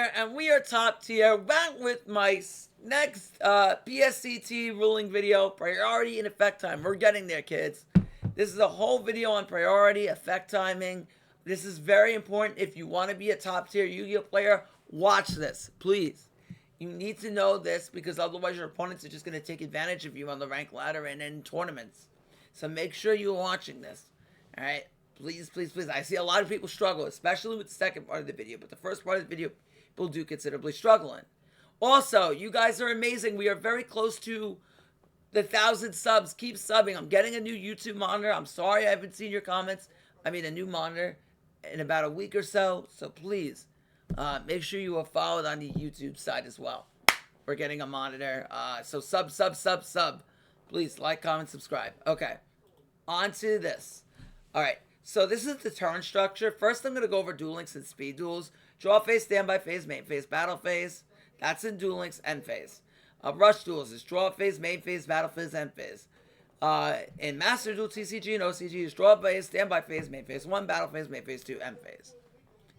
here, and we are top tier. Back with my next Psct ruling video, priority and effect time. We're getting there, kids. This is a whole video on priority, effect timing. This is very important. If you want to be a top tier Yu-Gi-Oh player, watch this, please. You need to know this because otherwise your opponents are just going to take advantage of you on the rank ladder and in tournaments. So make sure you're watching this. All right? Please, please, please. I see a lot of people struggle, especially with the second part of the video. But the first part of the video, people do considerably struggling. Also, you guys are amazing. We are very close to the 1,000 subs. Keep subbing. I'm getting a new YouTube monitor. I'm sorry I haven't seen your comments. I mean, a new monitor in about a week or so. So please, make sure you are followed on the YouTube side as well. We're getting a monitor. So sub. Please like, comment, subscribe. Okay. On to this. All right. So this is the turn structure. First, I'm going to go over Duel Links and speed duels. Draw phase, standby phase, main phase, battle phase. That's in Duel Links, end phase. Rush duels is draw phase, main phase, battle phase, end phase. In Master Duel, TCG and OCG is draw phase, standby phase, main phase 1, battle phase, main phase 2, end phase.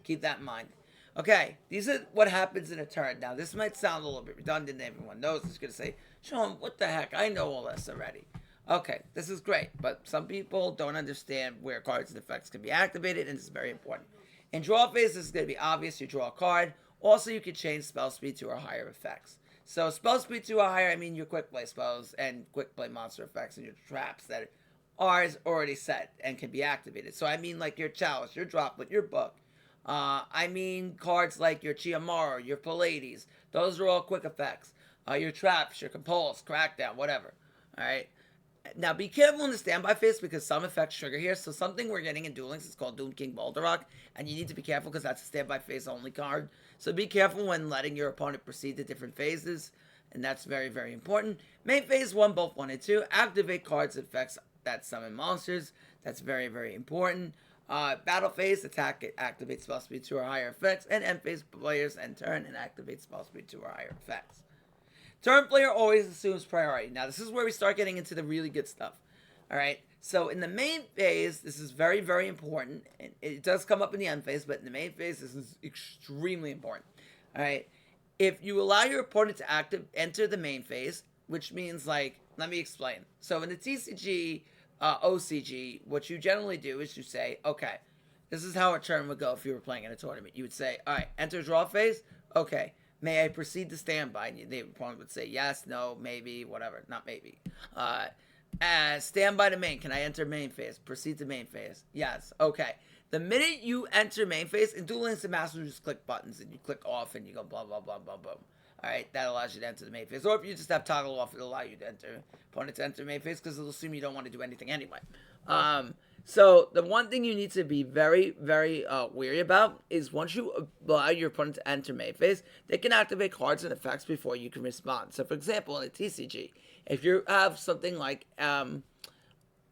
Keep that in mind. Okay, these are what happens in a turn. Now, this might sound a little bit redundant. Everyone knows it's going to say, Sean, what the heck? I know all this already. Okay, this is great, but some people don't understand where cards and effects can be activated, and it's very important. In draw phase, this is going to be obvious. You draw a card. Also, you can change spell speed to or higher effects. So, spell speed to or higher, I mean your quick play spells and quick play monster effects and your traps that are already set and can be activated. So, I mean like your Chalice, your Droplet, your Book. I mean cards like your Chiamaro, your Pallades. Those are all quick effects. Your traps, your Compulse, Crackdown, whatever. Alright? Now, be careful in the standby phase because some effects trigger here. So, something we're getting in Duel Links is called Doom King Balderrock. And you need to be careful because that's a standby phase only card. So, be careful when letting your opponent proceed to different phases. And that's very, very important. Main phase 1, both 1 and 2. Activate cards and effects that summon monsters. That's very, very important. Battle phase, attack it, activate spell speed 2 or higher effects. And end phase, players end turn and activate spell speed 2 or higher effects. Turn player always assumes priority. Now, this is where we start getting into the really good stuff. All right. So, in the main phase, this is very, very important. It does come up in the end phase, but in the main phase, this is extremely important. All right. If you allow your opponent to enter the main phase, which means, like, let me explain. So, in the TCG, OCG, what you generally do is you say, okay, this is how a turn would go if you were playing in a tournament. You would say, all right, enter draw phase. Okay. May I proceed to standby? And the opponent would say yes, no, maybe, whatever. Not maybe. Standby to main. Can I enter main phase? Proceed to main phase. Yes. Okay. The minute you enter main phase, in Duel Links and Master, you just click buttons and you click off and you go blah, blah, blah, blah, blah. Alright, that allows you to enter the main phase. Or if you just have toggle off, it'll allow you to enter, opponent to enter main phase because it'll assume you don't want to do anything anyway. So the one thing you need to be very, very wary about is once you allow your opponent to enter main phase, they can activate cards and effects before you can respond. So for example, in a TCG, if you have something like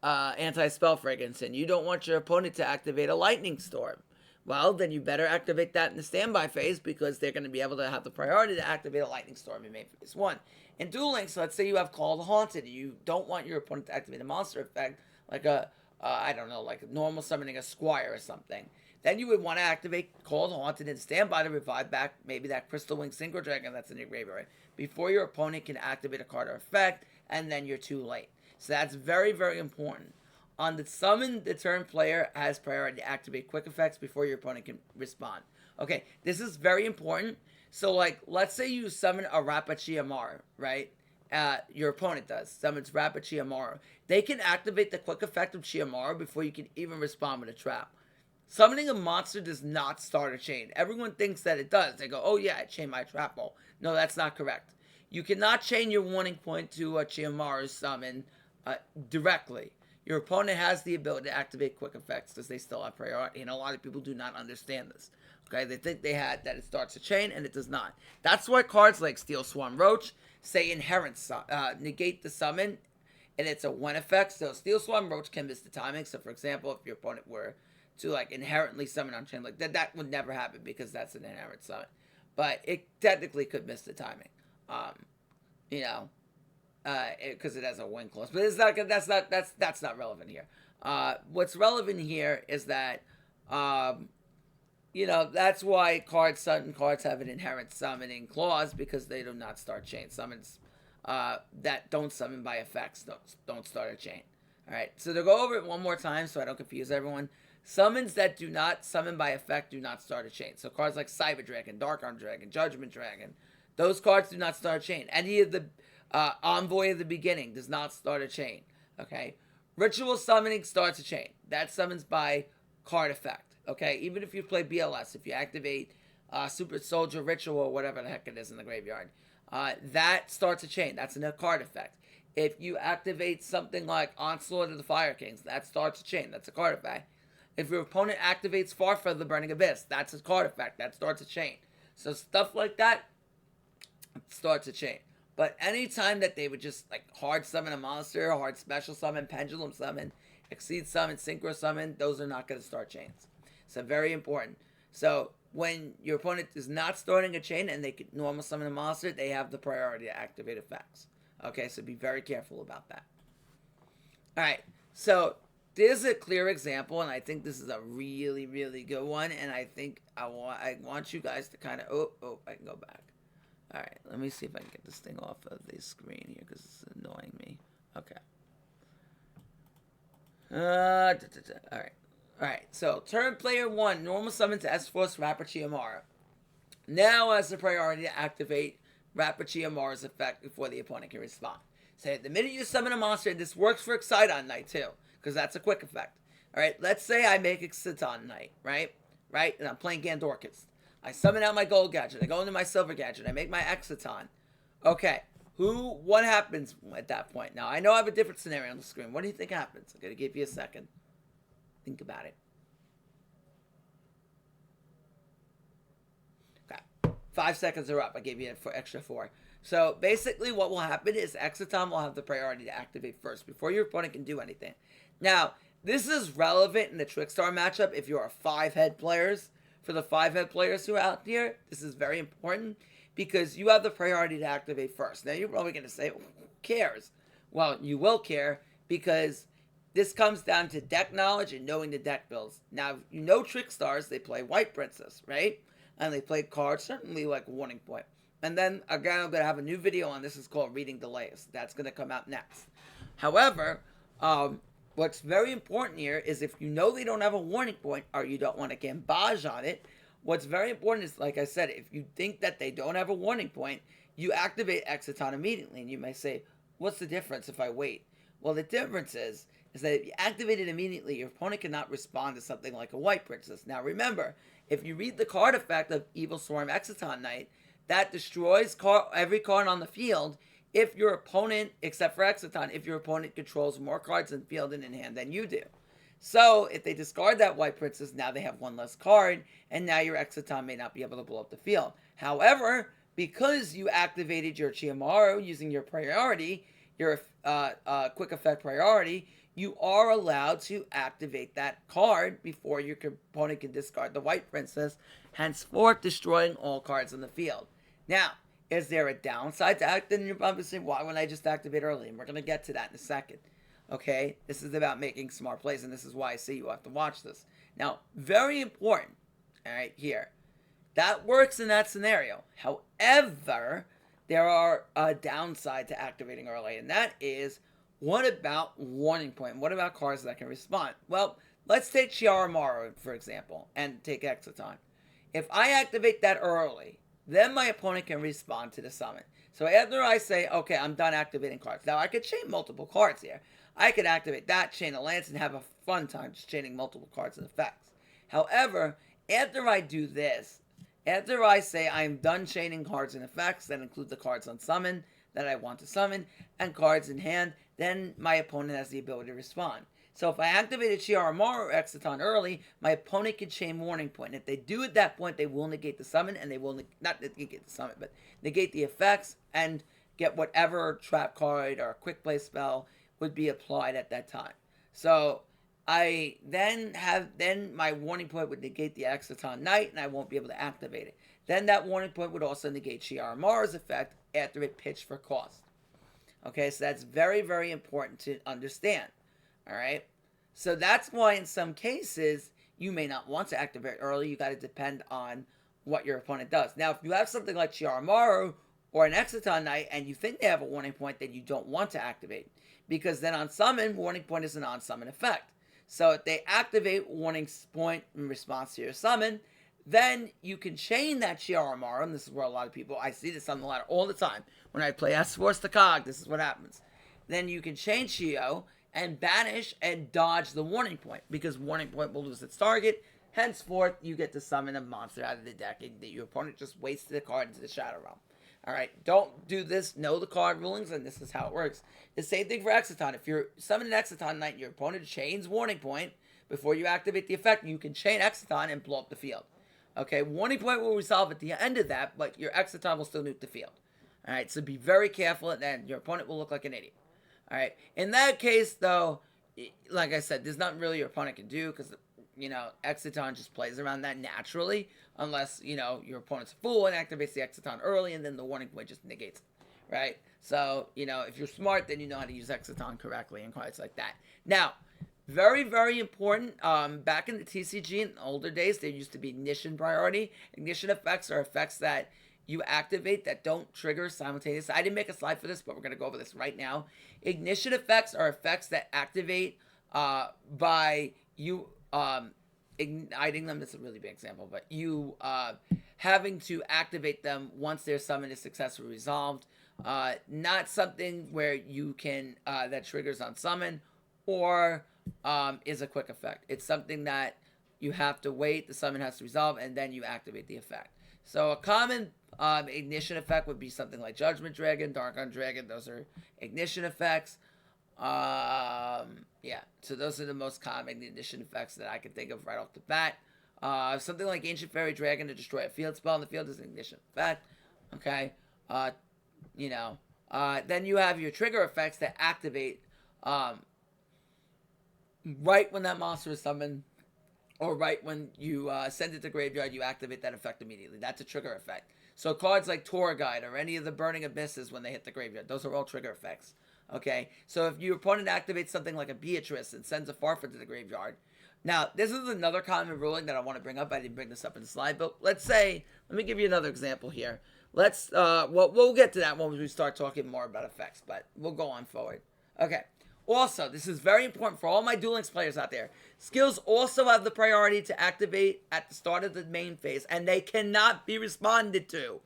anti-spell fragrance and you don't want your opponent to activate a lightning storm, well, then you better activate that in the standby phase because they're going to be able to have the priority to activate a lightning storm in main phase 1. In Duel Links, let's say you have Call the Haunted. You don't want your opponent to activate a monster effect like a I don't know, like normal summoning a Squire or something. Then you would want to activate Call the Haunted and stand by to revive back maybe that Crystal Wing Synchro Dragon that's in your graveyard before your opponent can activate a card or effect, and then you're too late. So that's very, very important. On the summon, the turn player has priority to activate quick effects before your opponent can respond. Okay, this is very important. So, like, let's say you summon a Rapachiamara, right? Your opponent does. Summons Rapachiamara. They can activate the quick effect of Chiamara before you can even respond with a trap. Summoning a monster does not start a chain. Everyone thinks that it does. They go, oh yeah, I chained my trap ball. No, that's not correct. You cannot chain your warning point to a Chiamara's summon directly. Your opponent has the ability to activate quick effects because they still have priority, and a lot of people do not understand this. Okay, they think that it starts a chain, and it does not. That's why cards like Steel Swarm Roach say inherent negate the summon, and it's a one effect. So Steel Swarm Roach can miss the timing. So for example, if your opponent were to like inherently summon on chain like that would never happen because that's an inherent summon. But it technically could miss the timing. Because it has a win clause. But it's not. That's not relevant here. What's relevant here is that that's why certain cards have an inherent summoning clause, because they do not start chain. Summons that don't summon by effects don't start a chain. Alright, so to go over it one more time so I don't confuse everyone. Summons that do not summon by effect do not start a chain. So cards like Cyber Dragon, Dark Arm Dragon, Judgment Dragon, those cards do not start a chain. Any of the Envoy of the Beginning does not start a chain. Okay, Ritual Summoning starts a chain. That summons by card effect. Okay, even if you play BLS, if you activate Super Soldier Ritual or whatever the heck it is in the graveyard, that starts a chain. That's a card effect. If you activate something like Onslaught of the Fire Kings, that starts a chain. That's a card effect. If your opponent activates Farfether the Burning Abyss, that's a card effect. That starts a chain. So stuff like that starts a chain. But anytime that they would just like hard summon a monster, hard special summon, pendulum summon, exceed summon, synchro summon, those are not going to start chains. So very important. So when your opponent is not starting a chain and they can normal summon a monster, they have the priority to activate effects. Okay, so be very careful about that. Alright, so there's a clear example, and I think this is a really, really good one, and I think I want you guys to kind of, I can go back. Alright, let me see if I can get this thing off of the screen here, because it's annoying me. Okay. Alright, so turn player 1, normal summon to S-Force Rapper Chiamara. Now has the priority to activate Rapper Chiamara's effect before the opponent can respond. So the minute you summon a monster, this works for Exciton Knight too, because that's a quick effect. Alright, let's say I make Exciton Knight, right? And I'm playing Gandorcus. I summon out my gold gadget, I go into my silver gadget, I make my Exciton. Okay, what happens at that point? Now, I know I have a different scenario on the screen. What do you think happens? I'm going to give you a second. Think about it. Okay, 5 seconds are up. I gave you an extra 4. So basically what will happen is Exciton will have the priority to activate first before your opponent can do anything. Now, this is relevant in the Trickstar matchup if you're a 5-head players. For the 5-head players who are out there, this is very important because you have the priority to activate first. Now, you're probably going to say, who cares? Well, you will care because this comes down to deck knowledge and knowing the deck builds. Now, you know Trickstars, they play White Princess, right? And they play cards, certainly like Warning Point. And then, again, I'm going to have a new video on this. It's called Reading Delays. That's going to come out next. However, what's very important here is if you know they don't have a Warning Point or you don't want to gambage on it, what's very important is, like I said, if you think that they don't have a Warning Point, you activate Exciton immediately. And you may say, what's the difference if I wait? Well, the difference is that if you activate it immediately, your opponent cannot respond to something like a White Princess. Now, remember, if you read the card effect of Evil Swarm Exciton Knight, that destroys every card on the field if your opponent, except for Exciton, if your opponent controls more cards in field and in hand than you do. So, if they discard that White Princess, now they have one less card, and now your Exciton may not be able to blow up the field. However, because you activated your Chiamaro using your priority, your quick effect priority, you are allowed to activate that card before your opponent can discard the White Princess, henceforth destroying all cards in the field. Now, is there a downside to acting? You're probably saying, why wouldn't I just activate early? And we're going to get to that in a second. Okay? This is about making smart plays, and this is why I say you have to watch this. Now, very important, all right, here. That works in that scenario. However, there are a downside to activating early, and that is, what about Warning Point? What about cards that can respond? Well, let's take Chiaramaru, for example, and take Exciton. If I activate that early, then my opponent can respond to the summon. So after I say, okay, I'm done activating cards. Now, I could chain multiple cards here. I could activate that, chain a lance, and have a fun time just chaining multiple cards and effects. However, after I do this, after I say I'm done chaining cards and effects that include the cards on summon that I want to summon, and cards in hand, then my opponent has the ability to respond. So if I activated Chiaramaru Exciton early, my opponent can chain Warning Point. And if they do at that point, they will negate the summon, and they will not negate the summon, but negate the effects and get whatever trap card or quick play spell would be applied at that time. So I then my Warning Point would negate the Exciton Knight, and I won't be able to activate it. Then that Warning Point would also negate Chiaramaru's effect after it pitched for cost. Okay, so that's very, very important to understand. All right, so that's why in some cases you may not want to activate early. You got to depend on what your opponent does. Now, if you have something like Chiaramaru or an Exciton Knight and you think they have a warning point, then you don't want to activate, because then on summon, warning point is a non-summon effect. So if they activate warning point in response to your summon, then you can chain that Chiaramaru, and this is where a lot of people, I see this on the ladder all the time. When I play S-Force the Cog, this is what happens. Then you can chain Chio and banish and dodge the warning point, because warning point will lose its target. Henceforth, you get to summon a monster out of the deck, and your opponent just wasted a card into the Shadow Realm. Alright, don't do this. Know the card rulings, and this is how it works. The same thing for Exciton. If you're summoning Exciton Knight and your opponent chains warning point, before you activate the effect, you can chain Exciton and blow up the field. Okay, warning point will resolve at the end of that, but your Exciton will still nuke the field. Alright, so be very careful, and then your opponent will look like an idiot. Alright, in that case, though, like I said, there's nothing really your opponent can do, because, you know, Exciton just plays around that naturally, unless, you know, your opponent's a fool and activates the Exciton early, and then the warning point just negates it, right? So, you know, if you're smart, then you know how to use Exciton correctly and cards like that. Now, very, very important, back in the TCG in the older days, there used to be ignition priority. Ignition effects are effects that you activate that don't trigger simultaneously. I didn't make a slide for this, but we're going to go over this right now. Ignition effects are effects that activate by you igniting them. That's a really big example, but you having to activate them once their summon is successfully resolved. Not something where you can that triggers on summon or is a quick effect. It's something that you have to wait, the summon has to resolve, and then you activate the effect. So a common ignition effect would be something like Judgment Dragon, Dark-on Dragon. Those are ignition effects. Yeah, so those are the most common ignition effects that I can think of right off the bat. Something like Ancient Fairy Dragon to destroy a field spell in the field is an ignition effect. Okay, you know, then you have your trigger effects that activate right when that monster is summoned, or right when you send it to graveyard, you activate that effect immediately. That's a trigger effect. So cards like Tour Guide or any of the Burning Abysses when they hit the graveyard, those are all trigger effects. Okay, so if your opponent activates something like a Beatrice and sends a Farfetch'd to the graveyard. Now, this is another common ruling that I want to bring up. I didn't bring this up in the slide, but let's say, let me give you another example here. Let's, we'll get to that when we start talking more about effects, but we'll go on forward. Okay. Also, this is very important for all my Duel Links players out there. Skills also have the priority to activate at the start of the main phase, and they cannot be responded to.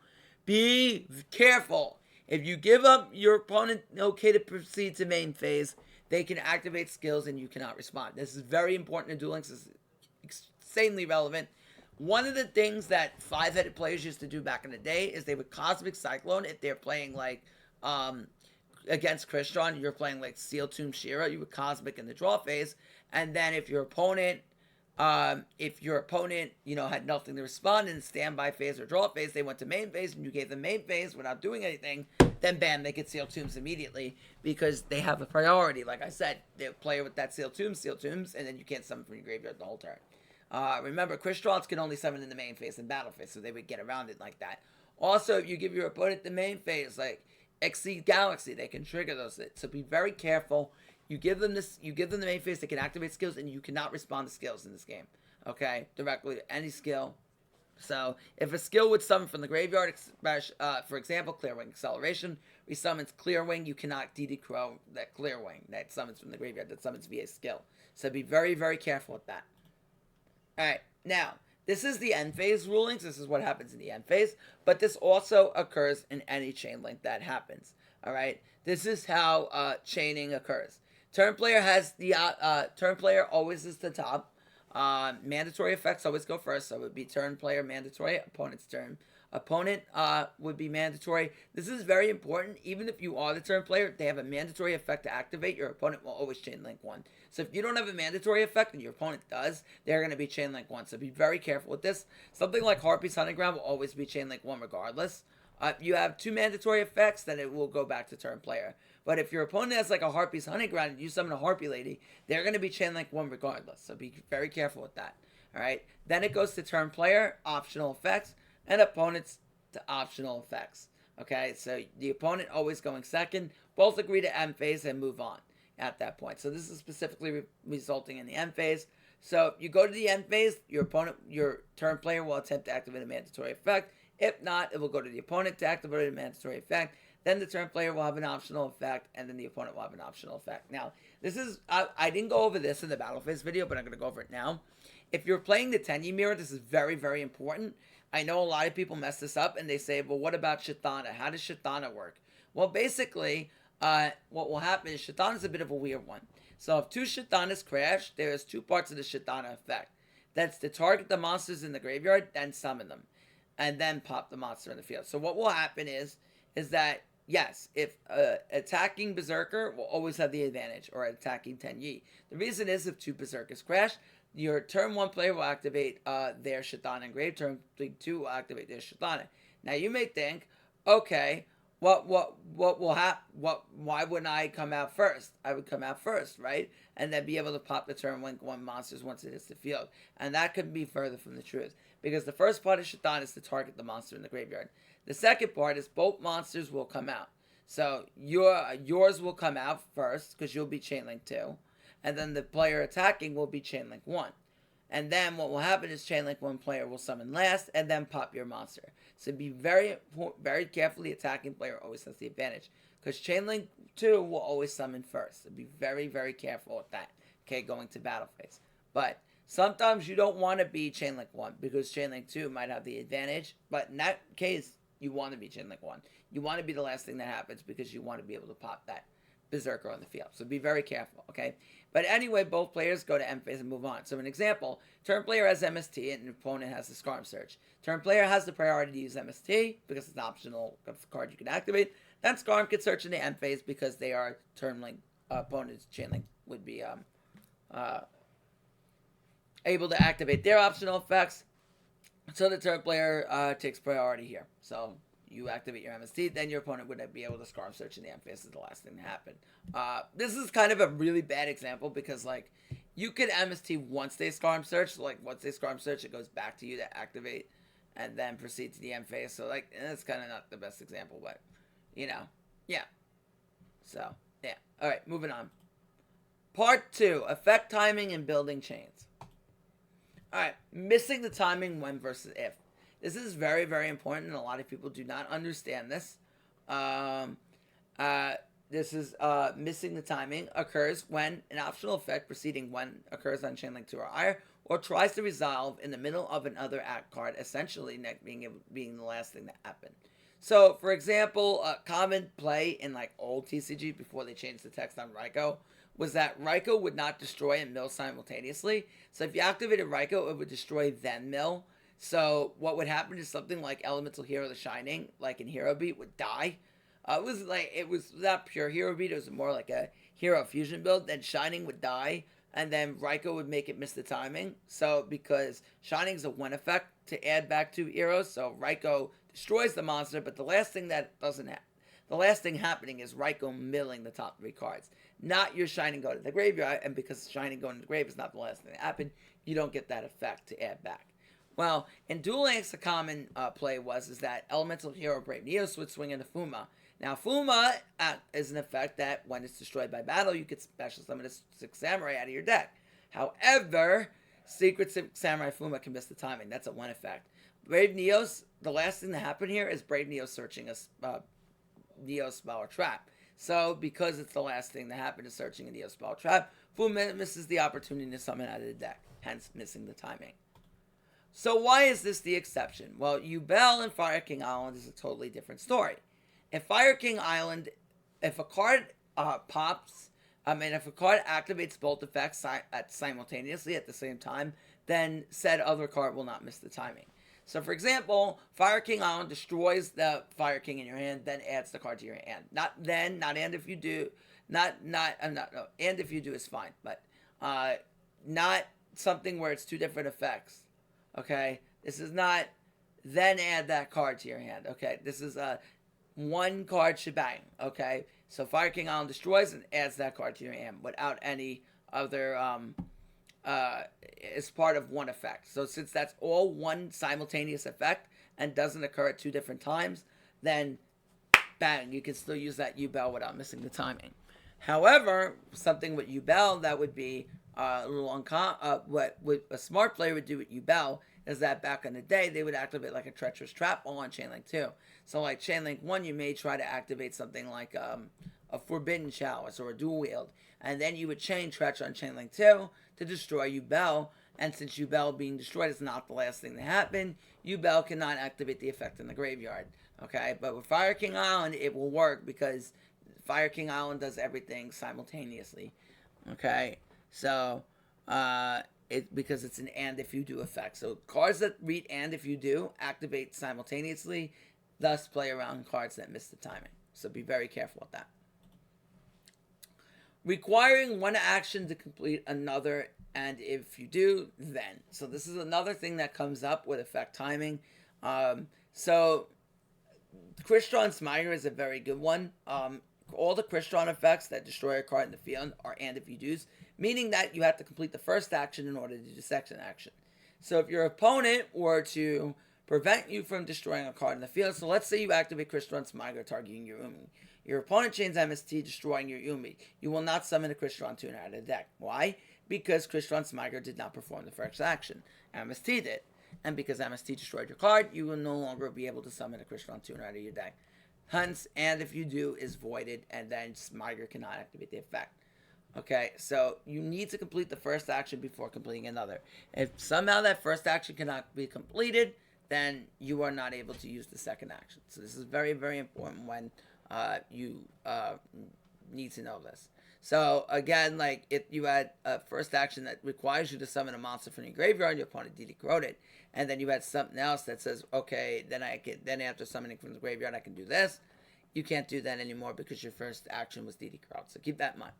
Be careful. If you give up your opponent okay to proceed to main phase, they can activate skills and you cannot respond. This is very important in Duel Links. This is insanely relevant. One of the things that five-headed players used to do back in the day is they would Cosmic Cyclone if they're playing like against Crystron, you're playing like Seal Tomb Shira, you would Cosmic in the draw phase, and then if your opponent, you know, had nothing to respond in standby phase or draw phase, they went to main phase, and you gave them main phase without doing anything, then bam, they could Seal Tombs immediately, because they have a priority. Like I said, they play with that Seal Tombs, and then you can't summon from your graveyard the whole turn. Remember, Crystals can only summon in the main phase and battle phase, so they would get around it like that. Also, if you give your opponent the main phase, like Exceed Galaxy, they can trigger those. So be very careful. You give them the main phase, they can activate skills, and you cannot respond to skills in this game. Okay? Directly to any skill. So, if a skill would summon from the graveyard, for example, Clearwing Acceleration, resummons Clearwing, you cannot DD Crow that Clearwing that summons from the graveyard, that summons via skill. So be very, very careful with that. Alright, now, this is the end phase rulings. This is what happens in the end phase. But this also occurs in any chain link that happens. Alright? This is how chaining occurs. Turn player has the turn player always is the top. Mandatory effects always go first. So it would be turn player mandatory, opponent's turn. Opponent would be mandatory. This is very important. Even if you are the turn player, they have a mandatory effect to activate. Your opponent will always chain link one. So if you don't have a mandatory effect and your opponent does, they're going to be chain link one. So be very careful with this. Something like Harpy's Hunting Ground will always be chain link one regardless. If you have two mandatory effects, then it will go back to turn player. But if your opponent has like a Harpy's Hunting Ground and you summon a Harpy Lady, they're going to be chain link one regardless. So be very careful with that. Alright, then it goes to turn player, optional effects, and opponents to optional effects. Okay, so the opponent always going second. Both agree to end phase and move on at that point. So this is specifically resulting in the end phase. So you go to the end phase, your turn player will attempt to activate a mandatory effect. If not, it will go to the opponent to activate a mandatory effect. Then the turn player will have an optional effect, and then the opponent will have an optional effect. Now, this is, I didn't go over this in the battle phase video, but I'm going to go over it now. If you're playing the Tenyi mirror, this is very, very important. I know a lot of people mess this up, and they say, well, what about Shatana? How does Shatana work? Well, basically, what will happen is Shatana is a bit of a weird one. So if two Shatanas crash, there's two parts of the Shatana effect. That's to target the monsters in the graveyard, then summon them, and then pop the monster in the field. So what will happen is that, yes, if attacking Berserker will always have the advantage, or attacking Tenyi. The reason is if two Berserkers crash, your turn 1 player will activate their Shatana engrave, turn 2 will activate their Shatana. Now you may think, okay, what will happen? Why wouldn't I come out first? I would come out first, right? And then be able to pop the turn 1 monsters once it hits the field. And that couldn't be further from the truth. Because the first part of Shatana is to target the monster in the graveyard. The second part is both monsters will come out. So yours will come out first, because you'll be Chain Link 2. And then the player attacking will be Chain Link 1. And then what will happen is Chain Link 1 player will summon last, and then pop your monster. So be very, very careful. The attacking player always has the advantage, because Chain Link 2 will always summon first. So be very, very careful with that, okay, going to battle phase. But sometimes you don't want to be Chain Link 1, because Chain Link 2 might have the advantage. But in that case, you want to be Chain Link 1. You want to be the last thing that happens, because you want to be able to pop that Berserker on the field. So be very careful, okay? But anyway, both players go to end phase and move on. So an example, turn player has MST and the opponent has the Scarm Search. Turn player has the priority to use MST because it's an optional card you can activate. Then Scarm can search in the end phase because they are turn link, opponent's Chain Link would be able to activate their optional effects. So the turn player takes priority here. So you activate your MST, then your opponent would be able to Scarm Search in the end phase is the last thing to happen. This is kind of a really bad example because, like, you could MST once they Scarm Search. So, like, once they Scarm Search, it goes back to you to activate and then proceed to the end phase. So, like, that's kind of not the best example, but, you know, yeah. So, yeah. All right, moving on. Part 2, effect timing and building chains. All right, missing the timing when versus if. This is very, very important, and a lot of people do not understand this. This is missing the timing occurs when an optional effect preceding one occurs on Chain Link 2 or higher, or tries to resolve in the middle of another act card, essentially being the last thing to happen. So, for example, a common play in like old TCG before they changed the text on Raikou was that Raikou would not destroy and mill simultaneously. So if you activated Raikou, it would destroy then mill. So what would happen is something like Elemental Hero the Shining, like in Hero Beat, would die. It was not pure Hero Beat, it was more like a Hero Fusion build. Then Shining would die, and then Raikou would make it miss the timing. So because Shining is a one effect to add back 2 heroes, so Raikou destroys the monster, but the last thing happening is Raikou milling the top 3 cards. Not your Shining go to the graveyard, and because Shining going to the grave is not the last thing that happened, you don't get that effect to add back. Well, in Duel Links, a common play is that Elemental Hero Brave Neos would swing into Fuma. Now, Fuma is an effect that, when it's destroyed by battle, you could special summon a 6 Samurai out of your deck. However, Secret 6 Samurai Fuma can miss the timing. That's a 1 effect. Brave Neos, the last thing to happen here is Brave Neos searching a Neo spell or trap. So, because it's the last thing to happen is searching a Neo spell or trap, Fuma misses the opportunity to summon out of the deck, hence missing the timing. So why is this the exception? Well, Yubel and Fire King Island is a totally different story. In Fire King Island, if a card if a card activates both effects simultaneously at the same time, then said other card will not miss the timing. So, for example, Fire King Island destroys the Fire King in your hand, then adds the card to your hand. Not then, not and if you do, and if you do is fine, but not something where it's 2 different effects. Okay, this is not then add that card to your hand. Okay, this is a 1 card shebang. Okay, so Fire King Island destroys and adds that card to your hand without any other as part of 1 effect. So since that's all 1 simultaneous effect and doesn't occur at 2 different times, then bang, you can still use that Yubel without missing the timing. However, something with Yubel that would be What a smart player would do with Ubel is that back in the day they would activate like a treacherous trap while on Chain Link 2. So like Chain Link 1, you may try to activate something like a Forbidden Chalice or a Dual Wield, and then you would chain Tretch on Chain Link 2 to destroy Ubel. And since Ubel being destroyed is not the last thing to happen, Ubel cannot activate the effect in the graveyard. Okay, but with Fire King Island, it will work because Fire King Island does everything simultaneously. Okay, so because it's an and if you do effect. So cards that read and if you do activate simultaneously, thus play around cards that miss the timing. So be very careful with that. Requiring one action to complete another, and if you do, then. So this is another thing that comes up with effect timing. So Crystron Smiter is a very good one. All the Crystron effects that destroy a card in the field are and if you do's, meaning that you have to complete the first action in order to do the second action. So if your opponent were to prevent you from destroying a card in the field, so let's say you activate Crystron Smiter targeting your Umi. Your opponent chains MST destroying your Umi. You will not summon a Crystron tuner out of the deck. Why? Because Crystron Smiter did not perform the first action. MST did. And because MST destroyed your card, you will no longer be able to summon a Crystron tuner out of your deck. Hence, and if you do, is voided, and then Smiter cannot activate the effect. Okay, so you need to complete the first action before completing another. If somehow that first action cannot be completed, then you are not able to use the second action. So this is very, very important when you need to know this. So again, like if you had a first action that requires you to summon a monster from your graveyard, your opponent DD Crowed it, and then you had something else that says, okay, then after summoning from the graveyard, I can do this. You can't do that anymore because your first action was DD Crowed. So keep that in mind.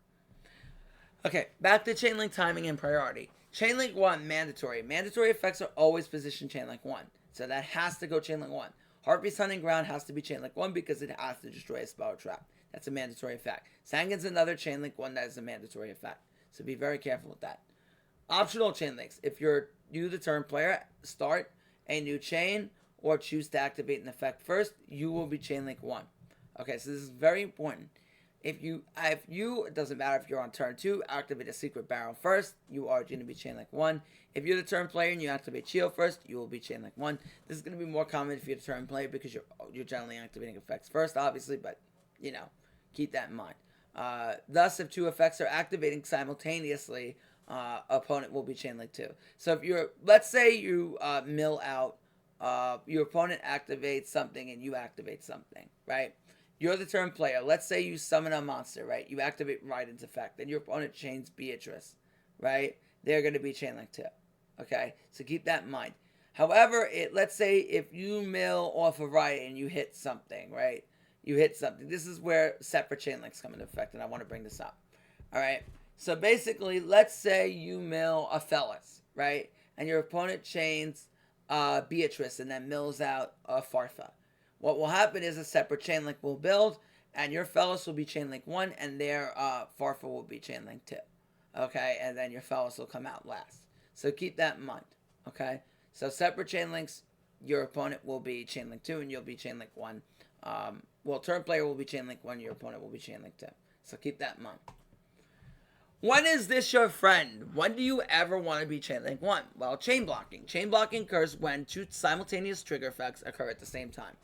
Okay, back to Chain Link timing and priority. Chain Link 1, mandatory. Mandatory effects are always positioned Chain Link 1. So that has to go Chain Link 1. Heartbeat's Hunting Ground has to be Chain Link 1 because it has to destroy a spell or trap. That's a mandatory effect. Sanguine's another Chain Link 1 that is a mandatory effect. So be very careful with that. Optional Chain Links. If you, the turn player, start a new chain or choose to activate an effect first, you will be Chain Link 1. Okay, so this is very important. If you, it doesn't matter if you're on turn 2, activate a Secret Barrel first, you are going to be Chain Link 1. If you're the turn player and you activate Shield first, you will be Chain Link 1. This is going to be more common if you're the turn player because you're generally activating effects first, obviously, but, you know, keep that in mind. Thus, if two effects are activating simultaneously, opponent will be Chain Link 2. So if you're, let's say you mill out, your opponent activates something and you activate something, right? You're the turn player. Let's say you summon a monster, right? You activate Raiden's effect. Then your opponent chains Beatrice, right? They're going to be Chain Link 2. Okay? So keep that in mind. However, let's say if you mill off of Raiden and you hit something, right? You hit something. This is where separate Chain Links come into effect, and I want to bring this up. All right? So basically, let's say you mill a Fellas, right? And your opponent chains Beatrice and then mills out Farfa. What will happen is a separate Chain Link will build, and your Fellas will be Chain Link 1, and their Farfa will be Chain Link 2. Okay? And then your Fellas will come out last. So keep that in mind. Okay? So separate Chain Links, your opponent will be Chain Link 2, and you'll be Chain Link 1. Turn player will be Chain Link 1, your opponent will be Chain Link 2. So keep that in mind. When is this your friend? When do you ever want to be Chain Link 1? Well, chain blocking. Chain blocking occurs when two simultaneous trigger effects occur at the same time.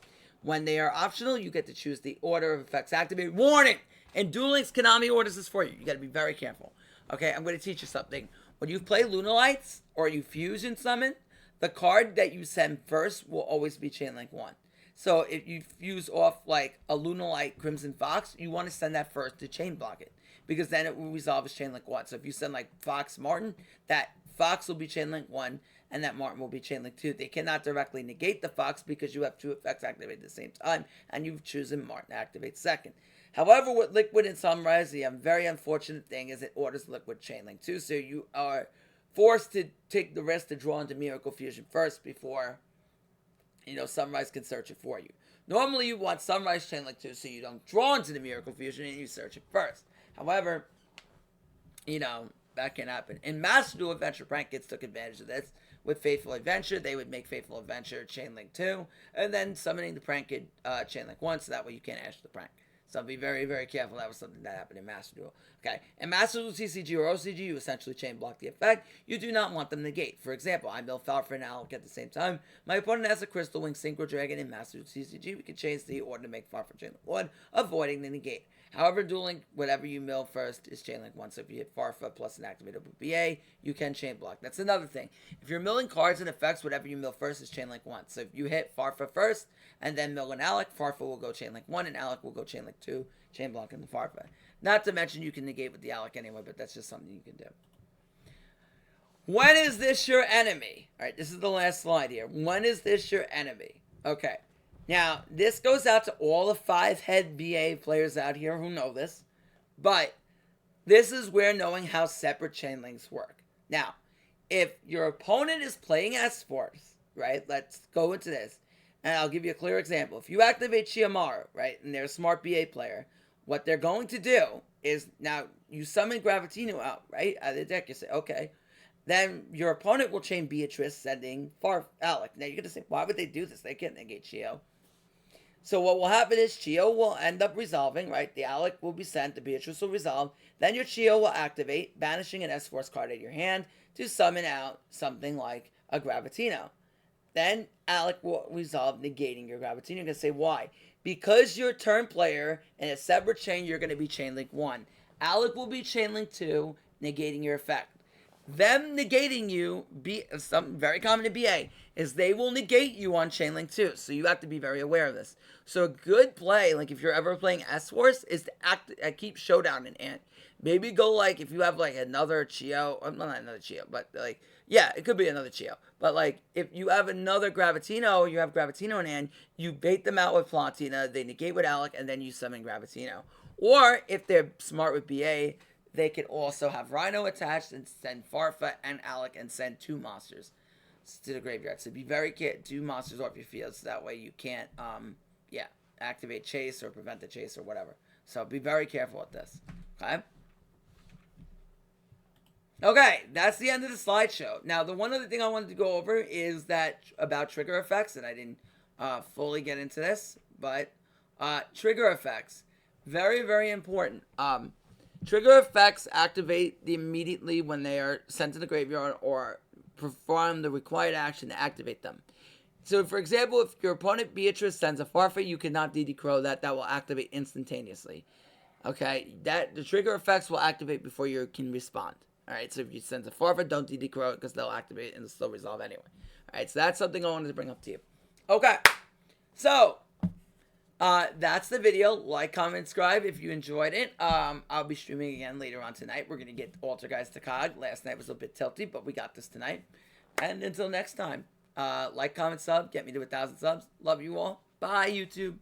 When they are optional, you get to choose the order of effects activated. Warning! In Duel Links, Konami orders this for you. You got to be very careful. Okay, I'm going to teach you something. When you play Lunalights or you fusion summon, the card that you send first will always be Chain Link 1. So if you fuse off like a Lunalight Crimson Fox, you want to send that first to chain block it. Because then it will resolve as Chain Link 1. So if you send like Fox Martin, that Fox will be Chain Link 1. And that Martin will be Chain Link 2. They cannot directly negate the Fox because you have two effects activated at the same time, and you've chosen Martin to activate second. However, with Liquid and Sunrise, the very unfortunate thing is it orders Liquid Chain Link 2, so you are forced to take the risk to draw into Miracle Fusion first before, Sunrise can search it for you. Normally, you want Sunrise Chain Link 2 so you don't draw into the Miracle Fusion and you search it first. However, that can happen. In Master Duel Adventure, Prank Kids took advantage of this. With Faithful Adventure, they would make Faithful Adventure Chain Link 2, and then summoning the Prank Kid Chain Link 1, so that way you can't ash the Prank. So be very, very careful. That was something that happened in Master Duel. Okay, in Master Duel TCG or OCG, you essentially chain block the effect. You do not want them to negate. For example, I mill Falfra and Alec at the same time. My opponent has a Crystal Wing Synchro Dragon in Master Duel TCG. We can change the order to make Falfra chain link 1, avoiding the negate. However, Duel Link, whatever you mill first is chain link 1. So if you hit Farfa plus an activatable BA, you can chain block. That's another thing. If you're milling cards and effects, whatever you mill first is chain link 1. So if you hit Farfa first and then mill an Alec, Farfa will go chain link 1 and Alec will go chain link 2, chain block in the Farfa. Not to mention you can negate with the Alec anyway, but that's just something you can do. When is this your enemy? All right, this is the last slide here. When is this your enemy? Okay. Now, this goes out to all the 5-head BA players out here who know this, but this is where knowing how separate chain links work. Now, if your opponent is playing S-Force, right, let's go into this, and I'll give you a clear example. If you activate Chiamaru, right, and they're a smart BA player, what they're going to do is, now, you summon Gravitino out, right, out of the deck, you say, okay, then your opponent will chain Beatrice, sending Alec. Now, you're going to say, why would they do this? They can't negate Chio. So what will happen is Chio will end up resolving, right? The Alec will be sent, the Beatrice will resolve. Then your Chio will activate, banishing an S-Force card out of your hand to summon out something like a Gravitino. Then Alec will resolve, negating your Gravitino. You're going to say, why? Because you're a turn player in a separate chain, you're going to be chain link 1. Alec will be chain link 2, negating your effect. Them negating you, something very common in BA, is they will negate you on chain link 2. So you have to be very aware of this. So a good play, like if you're ever playing S-Force, is to keep Showdown in hand. Maybe go like, if you have like another Chio, well, not another Chio, but like, yeah, it could be another Chio. But like, if you have another Gravitino, you have Gravitino in hand, you bait them out with Plantina, they negate with Alec, and then you summon Gravitino. Or, if they're smart with BA, they could also have Rhino attached and send Farfa and Alec and send 2 monsters to the graveyard. So be very careful. 2 monsters off your field, so that way you can't, activate chase or prevent the chase or whatever. So be very careful with this. Okay? Okay, that's the end of the slideshow. Now, the one other thing I wanted to go over is that about trigger effects, and I didn't fully get into this, but trigger effects, very, very important. Trigger effects activate immediately when they are sent to the graveyard or perform the required action to activate them. So, for example, if your opponent Beatrice sends a Farfa, you cannot DD Crow that. That will activate instantaneously. Okay? The trigger effects will activate before you can respond. Alright? So, if you send a Farfa, don't DD Crow it because they'll activate and still resolve anyway. Alright? So, that's something I wanted to bring up to you. Okay. So, that's the video. Like, comment, subscribe if you enjoyed it. I'll be streaming again later on tonight. We're going to get Alter Guys to COG. Last night was a bit tilty, but we got this tonight. And until next time, like, comment, sub. Get me to 1,000 subs. Love you all. Bye, YouTube.